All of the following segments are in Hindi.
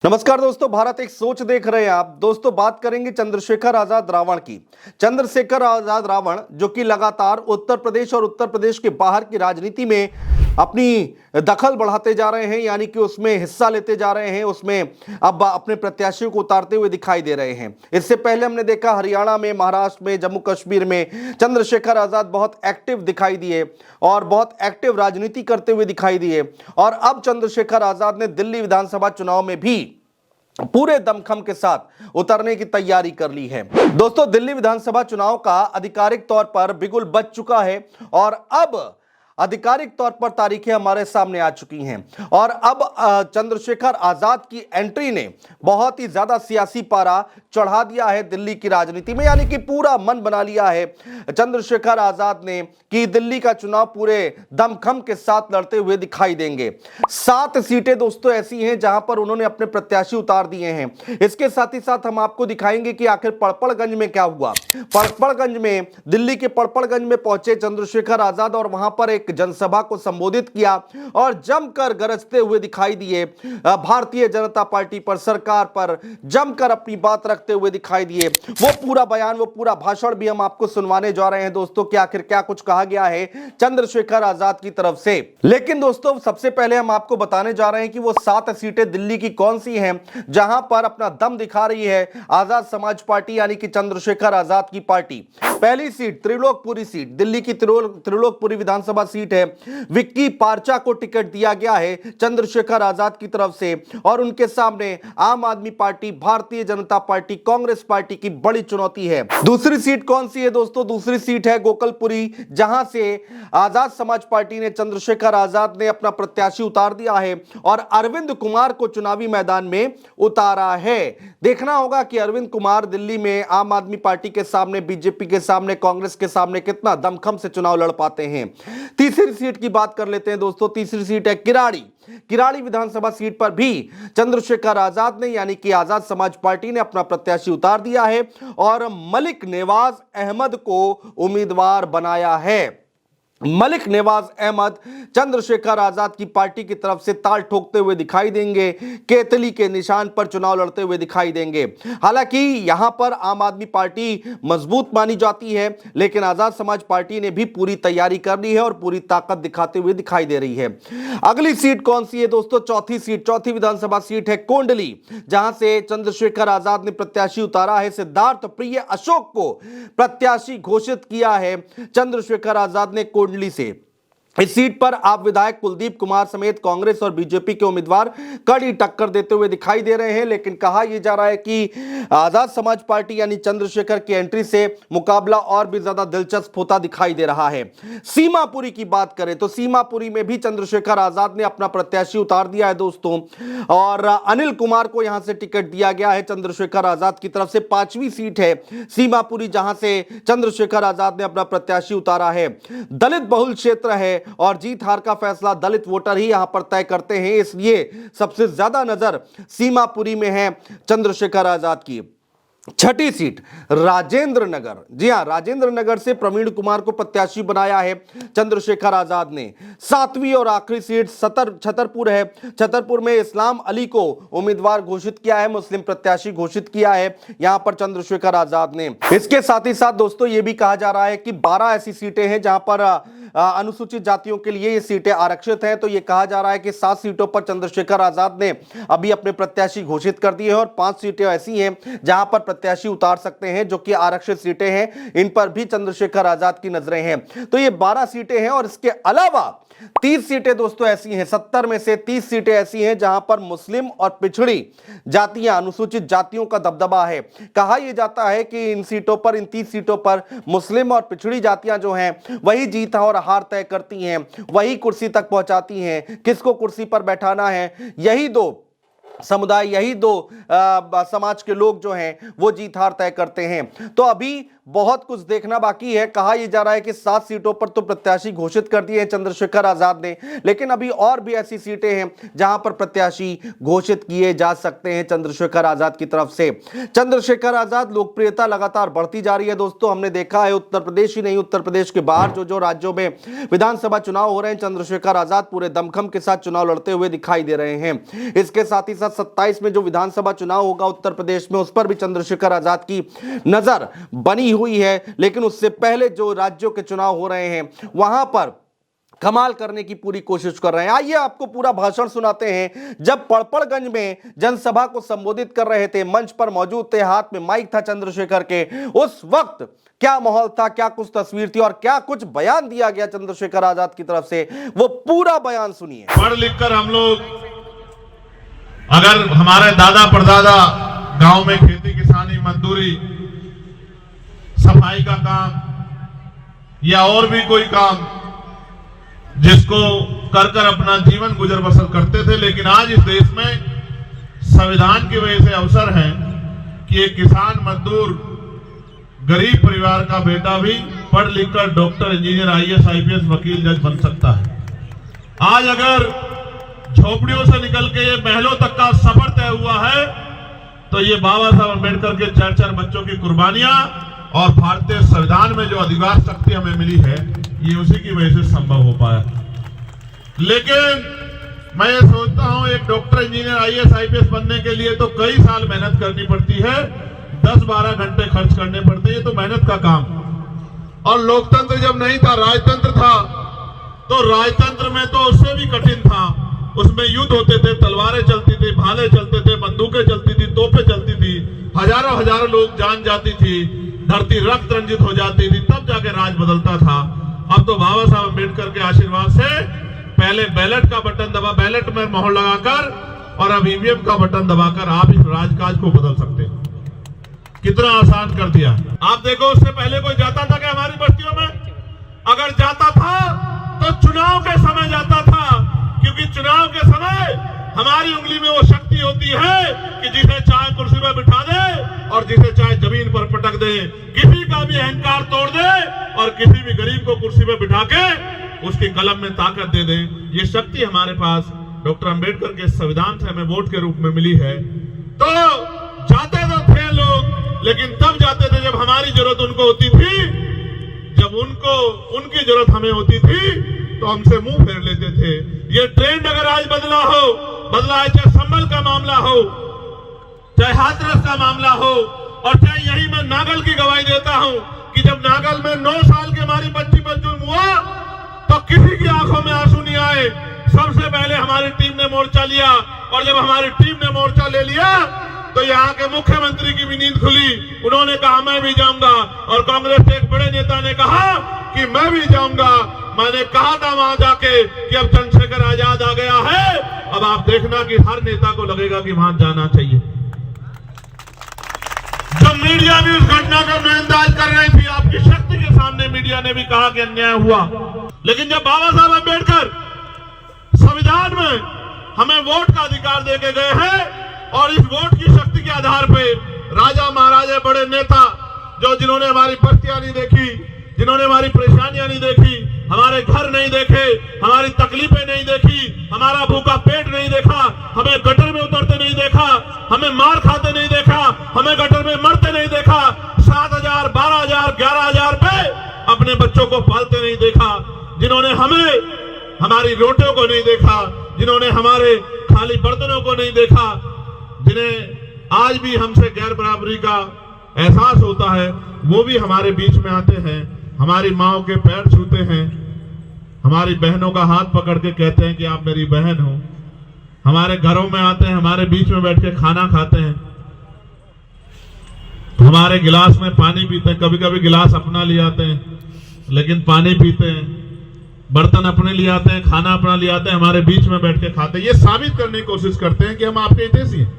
नमस्कार दोस्तों, भारत एक सोच देख रहे हैं आप। दोस्तों, बात करेंगे चंद्रशेखर आजाद रावण की। चंद्रशेखर आजाद रावण जो कि लगातार उत्तर प्रदेश और उत्तर प्रदेश के बाहर की राजनीति में अपनी दखल बढ़ाते जा रहे हैं, यानी कि उसमें हिस्सा लेते जा रहे हैं, उसमें अब अपने प्रत्याशियों को उतारते हुए दिखाई दे रहे हैं। इससे पहले हमने देखा हरियाणा में, महाराष्ट्र में, जम्मू कश्मीर में चंद्रशेखर आजाद बहुत एक्टिव दिखाई दिए और बहुत एक्टिव राजनीति करते हुए दिखाई दिए। और अब चंद्रशेखर आजाद ने दिल्ली विधानसभा चुनाव में भी पूरे दमखम के साथ उतरने की तैयारी कर ली है। दोस्तों, दिल्ली विधानसभा चुनाव का आधिकारिक तौर पर बिगुल बज चुका है और अब आधिकारिक तौर पर तारीखें हमारे सामने आ चुकी हैं और अब चंद्रशेखर आजाद की एंट्री ने बहुत ही ज्यादा सियासी पारा चढ़ा दिया है दिल्ली की राजनीति में, यानी कि पूरा मन बना लिया है चंद्रशेखर आजाद ने कि दिल्ली का चुनाव पूरे दमखम के साथ लड़ते हुए दिखाई देंगे। 7 सीटें दोस्तों ऐसी हैं जहां पर उन्होंने अपने प्रत्याशी उतार दिए हैं। इसके साथ ही साथ हम आपको दिखाएंगे कि आखिर पड़पड़गंज में क्या हुआ। पड़पड़गंज में, दिल्ली के पड़पड़गंज में पहुंचे चंद्रशेखर आजाद और वहां पर एक जनसभा को संबोधित किया और जमकर गरजते हुए दिखाई दिए। भारतीय जनता पार्टी पर, सरकार पर जमकर अपनी बात रखते हुए दिखाई दिए। वो पूरा बयान, वो पूरा भाषण भी हम आपको सुनवाने जा रहे हैं दोस्तों कि आखिर क्या कुछ कहा गया है चंद्रशेखर आजाद की तरफ से। लेकिन दोस्तों, सबसे पहले हम आपको बताने जा रहे हैं कि वो 7 सीटें दिल्ली की कौन सी हैं जहां पर अपना दम दिखा रही है आजाद समाज पार्टी, यानी कि चंद्रशेखर आजाद की पार्टी। पहली सीट त्रिलोकपुरी सीट, दिल्ली की त्रिलोकपुरी विधानसभा सीट है। विक्की पार्चा को टिकट दिया गया है चंद्रशेखर आजाद की तरफ से और उनके सामने आम आदमी party, Bharatiya Janata party, Congress party की बड़ी चुनौती है। दूसरी सीट कौन सी है दोस्तों? दूसरी सीट है गोकलपुरी, जहां से आजाद समाज पार्टी ने, चंद्रशेखर आजाद ने अपना प्रत्याशी उतार दिया है और अरविंद कुमार को चुनावी मैदान में उतारा है। देखना होगा कि अरविंद कुमार दिल्ली में आम आदमी पार्टी के सामने, बीजेपी के सामने, कांग्रेस के सामने कितना दमखम से चुनाव लड़ पाते हैं। तीसरी सीट की बात कर लेते हैं दोस्तों। तीसरी सीट है किराड़ी विधानसभा सीट पर भी चंद्रशेखर आजाद ने, यानी कि आजाद समाज पार्टी ने अपना प्रत्याशी उतार दिया है और मलिक नवाज अहमद को उम्मीदवार बनाया है। मलिक नवाज अहमद चंद्रशेखर आजाद की पार्टी की तरफ से ताल ठोकते हुए दिखाई देंगे, केतली के निशान पर चुनाव लड़ते हुए दिखाई देंगे। हालांकि यहां पर आम आदमी पार्टी मजबूत मानी जाती है, लेकिन आजाद समाज पार्टी ने भी पूरी तैयारी कर ली है और पूरी ताकत दिखाते हुए दिखाई दे रही है। अगली सीट कौन सी है दोस्तों? चौथी विधानसभा सीट है कोंडली, जहां से चंद्रशेखर आजाद ने प्रत्याशी उतारा है। सिद्धार्थ प्रिय अशोक को प्रत्याशी घोषित किया है चंद्रशेखर आजाद ने कोंडली से। इस सीट पर आप विधायक कुलदीप कुमार समेत कांग्रेस और बीजेपी के उम्मीदवार कड़ी टक्कर देते हुए दिखाई दे रहे हैं, लेकिन कहा यह जा रहा है कि आजाद समाज पार्टी यानी चंद्रशेखर की एंट्री से मुकाबला और भी ज्यादा दिलचस्प होता दिखाई दे रहा है। सीमापुरी की बात करें तो सीमापुरी में भी चंद्रशेखर आजाद ने अपना प्रत्याशी उतार दिया है दोस्तों और अनिल कुमार को यहां से टिकट दिया गया है चंद्रशेखर आजाद की तरफ से। 5वीं सीट है सीमापुरी, जहां से चंद्रशेखर आजाद ने अपना प्रत्याशी उतारा है। दलित बहुल क्षेत्र है और जीत हार का फैसला दलित वोटर ही यहां पर तय करते हैं, इसलिए सबसे ज्यादा नजर सीमापुरी में है चंद्रशेखर आजाद की। 6ठी सीट राजेंद्र नगर, जी हां, राजेंद्र नगर से प्रवीण कुमार को प्रत्याशी बनाया है चंद्रशेखर आजाद ने। 7वीं और आखिरी सीट छतरपुर है। छतरपुर में इस्लाम अली को उम्मीदवार घोषित किया है, मुस्लिम प्रत्याशी घोषित किया है यहां पर चंद्रशेखर आजाद ने। इसके साथ ही साथ दोस्तों यह भी कहा जा रहा है कि 12 ऐसी सीटें हैं जहां पर अनुसूचित जातियों के लिए ये सीटें आरक्षित हैं। तो ये कहा जा रहा है कि 7 सीटों पर चंद्रशेखर आजाद ने अभी अपने प्रत्याशी घोषित कर दिए हैं और 5 सीटें ऐसी हैं जहां पर प्रत्याशी उतार सकते हैं जो कि आरक्षित सीटें हैं, इन पर भी चंद्रशेखर आजाद की नजरें हैं। तो ये 12 सीटें हैं और इसके अलावा 30 सीटें दोस्तों ऐसी हैं, 70 में से 30 सीटें ऐसी हैं जहां पर मुस्लिम और पिछड़ी जातियां, अनुसूचित जातियों का दबदबा है। कहा यह जाता है कि इन सीटों पर, इन 30 सीटों पर मुस्लिम और पिछड़ी जातियां जो हैं वही जीत और हार तय करती हैं, वही कुर्सी तक पहुंचाती हैं। किसको कुर्सी पर बैठाना है, यही दो समुदाय, यही दो समाज के लोग जो हैं वो जीत हार तय करते हैं। तो अभी बहुत कुछ देखना बाकी है। कहा यह जा रहा है कि 7 सीटों पर तो प्रत्याशी घोषित कर दिए हैं चंद्रशेखर आजाद ने, लेकिन अभी और भी ऐसी सीटें हैं जहां पर प्रत्याशी घोषित किए जा सकते हैं चंद्रशेखर आजाद की तरफ से। चंद्रशेखर आजाद लोकप्रियता लगातार बढ़ती जा रही है दोस्तों। हमने देखा है उत्तर प्रदेश ही नहीं, उत्तर प्रदेश के बाहर जो राज्यों में विधानसभा चुनाव हो रहे हैं, चंद्रशेखर आजाद पूरे दमखम के साथ चुनाव लड़ते हुए दिखाई दे रहे हैं। इसके साथ ही साथ 27 में जो विधानसभा चुनाव होगा उत्तर प्रदेश में, उस पर भी चंद्रशेखर आजाद की नजर बनी हुई है। लेकिन उससे पहले जो राज्यों के चुनाव हो रहे हैं वहां पर कमाल करने की पूरी कोशिश कर रहे हैं। आइए आपको पूरा भाषण सुनाते हैं। जब पड़पड़गंज में जनसभा को संबोधित कर रहे थे, मंच पर मौजूद थे, हाथ में माइक था चंद्रशेखर के, उस वक्त क्या माहौल था, क्या कुछ तस्वीर थी और क्या कुछ बयान दिया गया चंद्रशेखर आजाद की तरफ से, वो पूरा बयान सुनिए। पढ़ लिख कर हम लोग, अगर हमारे दादा परदादा गांव में खेती किसानी मजदूरी सफाई का काम या और भी कोई काम जिसको कर कर अपना जीवन गुजर बसर करते थे, लेकिन आज इस देश में संविधान की वजह से अवसर है कि एक किसान मजदूर गरीब परिवार का बेटा भी पढ़ लिख कर डॉक्टर इंजीनियर IAS IPS वकील जज बन सकता है। आज अगर झोपड़ियों से निकल के ये महलों तक का सफर तय हुआ है तो ये बाबा साहब अम्बेडकर के 4 बच्चों की कुर्बानियां और भारतीय संविधान में जो अधिकार शक्ति हमें मिली है, ये उसी की वजह से संभव हो पाया। लेकिन मैं ये सोचता हूं, एक डॉक्टर इंजीनियर IAS IPS बनने के लिए तो कई साल मेहनत करनी पड़ती है, 10-12 घंटे खर्च करने पड़ते हैं, ये तो मेहनत का काम। और लोकतंत्र जब नहीं था, राजतंत्र था, तो राजतंत्र में तो उससे भी कठिन था। उसमें युद्ध होते थे, तलवारें चलती थी, भाले चलते थे, बंदूकें चलती थी, तोपें चलती थी, हजारों लोग जान जाती थी, धरती रक्त रंजित हो जाती थी, तब जाके राज बदलता था। अब तो बाबा साहब अम्बेडकर के आशीर्वाद से पहले बैलेट का बटन दबा, बैलेट में मोहर लगाकर, और अब EVM का बटन दबाकर आप इस राजकाज को बदल सकते हैं। कितना आसान कर दिया। आप देखो, उससे पहले कोई जाता था क्या हमारी बस्तियों में? अगर जाता था तो चुनाव के समय जाता था, क्योंकि चुनाव के समय हमारी उंगली में वो शक्ति होती है कि जिसे चाहे कुर्सी पर बिठा दे और जिसे चाहे जमीन पर पटक दे, किसी का भी अहंकार तोड़ दे और किसी भी गरीब को कुर्सी पर बिठा के उसके कलम में ताकत दे दे। ये शक्ति हमारे पास डॉक्टर अंबेडकर के संविधान से हमें वोट के रूप में मिली है। तो जाते तो थे लोग, लेकिन तब जाते थे जब हमारी जरूरत उनको होती थी, जब उनकी जरूरत हमें होती थी तो हमसे मुंह फेर लेते थे। ये ट्रेंड अगर आज बदला है, चाहे संभल का मामला हो, चाहे हाथरस का मामला हो, और चाहे यही मैं नागल की गवाही देता हूं कि जब नागल में 9 साल की हमारी बच्ची पर जुल्म हुआ तो किसी की आंखों में आंसू नहीं आए। सबसे पहले हमारी टीम ने मोर्चा लिया, और जब हमारी टीम ने मोर्चा ले लिया तो यहाँ के मुख्यमंत्री की भी नींद खुली। उन्होंने कहा मैं भी जाऊंगा, और कांग्रेस के एक बड़े नेता ने कहा कि मैं भी जाऊंगा। मैंने कहा था वहां जाके कि अब चंद्रशेखर आजाद आ गया है, अब आप देखना कि हर नेता को लगेगा कि वहां जाना चाहिए। जब मीडिया भी उस घटना का नजरअंदाज कर रही थी, आपकी शक्ति के सामने मीडिया ने भी कहा कि अन्याय हुआ, लेकिन जब बाबा साहब अम्बेडकर संविधान में हमें वोट का अधिकार देके गए हैं, और इस वोट की शक्ति के आधार पे राजा महाराजा बड़े नेता जिन्होंने हमारी बस्तियां नहीं देखी, जिन्होंने हमारी परेशानियां नहीं देखी, हमारे घर नहीं देखे, हमारी तकलीफें नहीं देखी, हमारा भूखा पेट नहीं देखा, हमें गटर में उतरते नहीं देखा, हमें मार खाते नहीं देखा, हमें गटर में मरते नहीं देखा, 7,000, 12,000, 11,000 पे अपने बच्चों को पालते नहीं देखा, जिन्होंने हमें हमारी रोटियों को नहीं देखा, जिन्होंने हमारे खाली बर्तनों को नहीं देखा, जिन्हें आज भी हमसे गैर बराबरी का एहसास होता है, वो भी हमारे बीच में आते हैं, हमारी माओ के पैर छूते हैं, हमारी बहनों का हाथ पकड़ के कहते हैं कि आप मेरी बहन हो, हमारे घरों में आते हैं, हमारे बीच में बैठ के खाना खाते हैं, हमारे गिलास में पानी पीते हैं। कभी कभी गिलास अपना ले आते हैं लेकिन पानी पीते हैं, बर्तन अपने लिए आते हैं, खाना अपना ले आते हैं, हमारे बीच में बैठ के खाते हैं। ये साबित करने की कोशिश करते हैं कि हम आपके हितैषी हैं।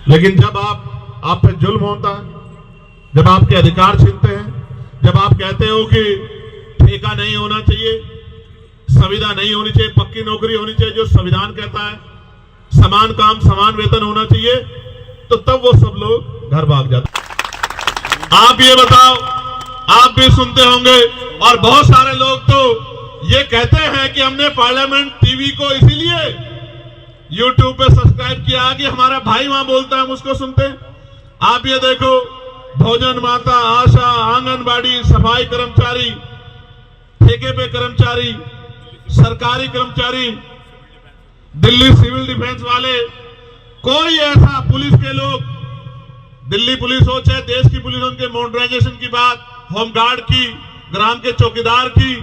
लेकिन जब आप पे जुल्म होता है, जब आपके अधिकार छीनते हैं, जब आप कहते हो कि ठेका नहीं होना चाहिए, संविदा नहीं होनी चाहिए, पक्की नौकरी होनी चाहिए जो संविधान कहता है, समान काम समान वेतन होना चाहिए, तो तब वो सब लोग घर भाग जाते हैं। आप ये बताओ, आप भी सुनते होंगे और बहुत सारे लोग तो ये कहते हैं कि हमने पार्लियामेंट टीवी को इसीलिए यूट्यूब पे सब्सक्राइब किया कि हमारा भाई वहां बोलता है हम उसको सुनते हैं। आप ये देखो, भोजन माता, आशा, आंगनबाड़ी, सफाई कर्मचारी, ठेके पे कर्मचारी, सरकारी कर्मचारी, दिल्ली सिविल डिफेंस वाले, कोई ऐसा पुलिस के लोग, दिल्ली पुलिस हो चाहे देश की पुलिस, उनके मॉडर्नाइजेशन की बात, होमगार्ड की, ग्राम के चौकीदार की,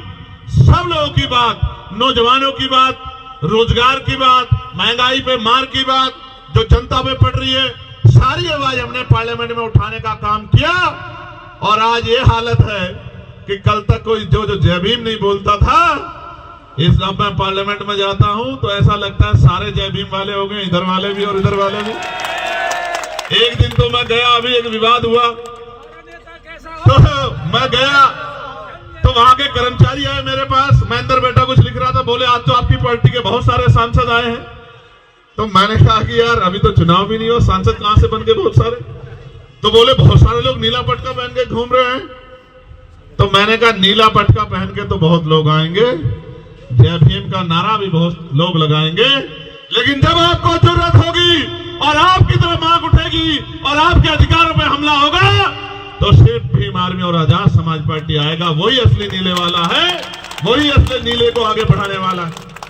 सब लोगों की बात, नौजवानों की बात, रोजगार की बात, महंगाई पे मार की बात जो जनता पे पड़ रही है, सारी आवाज हमने पार्लियामेंट में उठाने का काम किया। और आज ये हालत है कि कल तक कोई जो जय भीम नहीं बोलता था, इस अब मैं पार्लियामेंट में जाता हूं तो ऐसा लगता है सारे जय भीम वाले हो गए, इधर वाले भी और इधर वाले भी। एक दिन तो मैं गया, अभी एक विवाद हुआ तो मैं गया तो वहां के कर्मचारी आए मेरे पास, महेंद्र बेटा कुछ लिख रहा था, बोले आज तो आपकी पार्टी के बहुत सारे सांसद आए हैं। तो मैंने कहा कि यार अभी तो चुनाव भी नहीं हो, सांसद कहां से बन गए बहुत सारे? तो बोले बहुत सारे लोग नीला पटका पहन के घूम रहे हैं। तो मैंने कहा नीला पटका पहन के तो बहुत लोग आएंगे, जय भीम का नारा भी बहुत लोग लगाएंगे, लेकिन जब आपको जरूरत होगी और आपकी तरफ आंख उठेगी और आपके अधिकारों में हमला होगा तो सिर्फ भीम आर्मी और आजाद समाज पार्टी आएगा। वही असली नीले वाला है, वही असली नीले को आगे बढ़ाने वाला है।